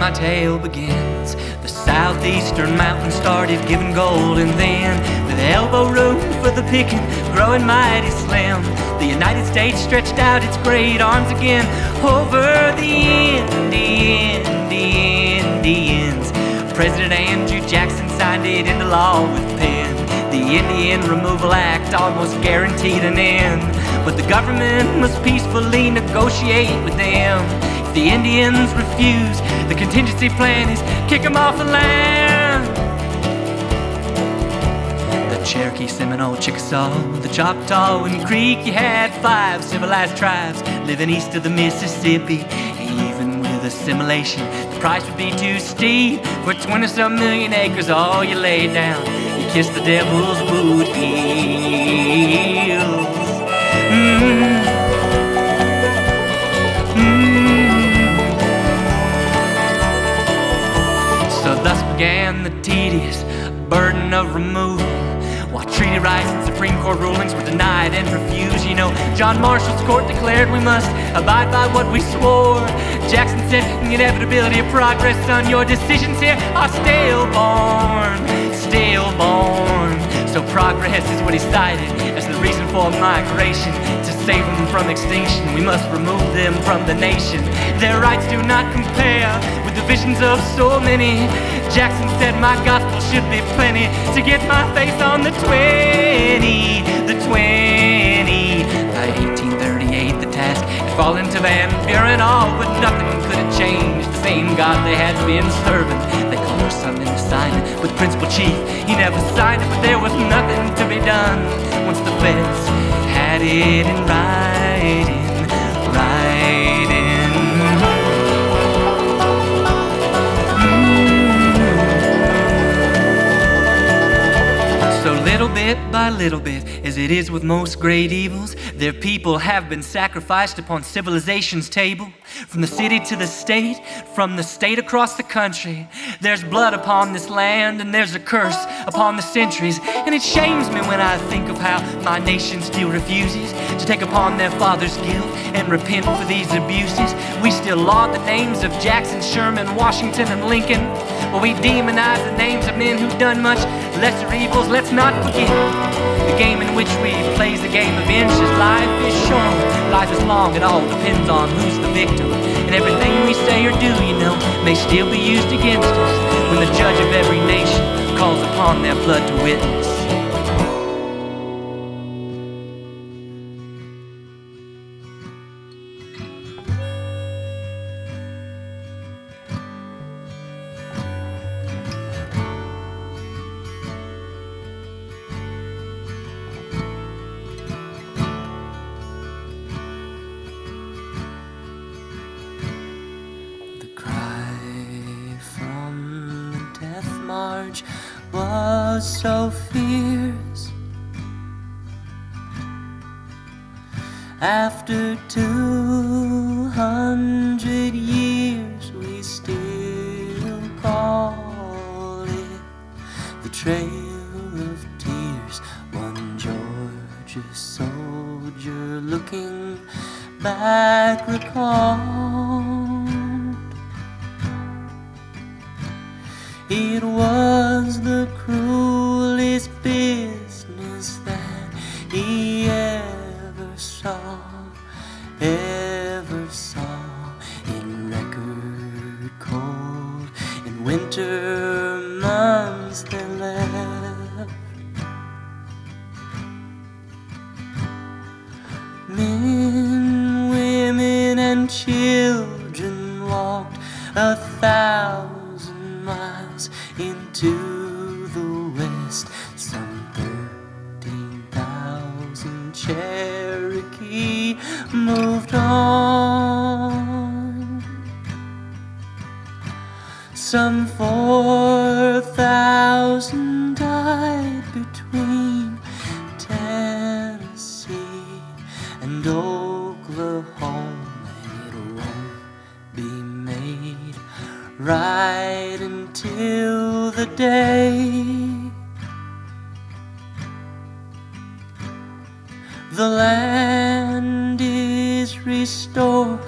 my tale begins. The southeastern mountains started giving gold, and then, with elbow room for the picking, growing mighty slim, the United States stretched out its great arms again over the Indians. President Andrew Jackson signed it into law with pen. The Indian Removal Act almost guaranteed an end, but the government must peacefully negotiate with them. If the Indians refuse, the contingency plan is kick them off the land. The Cherokee, Seminole, Chickasaw, the Choctaw, and Creek, you had 5 civilized tribes living east of the Mississippi. Even with assimilation, the price would be too steep for 20-some million acres. All you lay down, you kiss the devil's boot heels. So thus began the tedious burden of removal, while treaty rights and Supreme Court rulings were denied and refused. You know, John Marshall's court declared we must abide by what we swore. Jackson said inevitability of progress, son, your decisions here are stillborn. So progress is what he cited as the reason for migration. To save them from extinction, we must remove them from the nation. Their rights do not compare with the visions of so many. Jackson said my gospel should be plenty to get my face on the 20. By 1838 the task had fallen to Van Buren, all but nothing could have changed the same God they had been serving. They called for something to sign it with Principal Chief. He never signed it, but there was nothing to be done once the feds had it in writing. So little bit by little bit, as it is with most great evils, their people have been sacrificed upon civilization's table. From the city to the state, from the state across the country, there's blood upon this land and there's a curse upon the centuries. And it shames me when I think of how my nation still refuses to take upon their father's guilt and repent for these abuses. We still laud the names of Jackson, Sherman, Washington, and Lincoln, but we demonize the names of men who've done much lesser evils. Let's not forget the game in which we plays the game of inches. Life is short, life is long, it all depends on who's the victim. And everything we say or do, you know, may still be used against us when the judge of every nation calls upon their blood to witness. Was so fierce. After 200 years, we still call it the Trail of Tears. One Georgia soldier looking back recalled. It was the cruelest business that he ever saw in record cold. In winter months they left men, women, and children walked 1,000 miles into the west. Some 13,000 Cherokee moved on. Some 4,000 died between Tennessee and Oklahoma. It won't be made right until the day the land is restored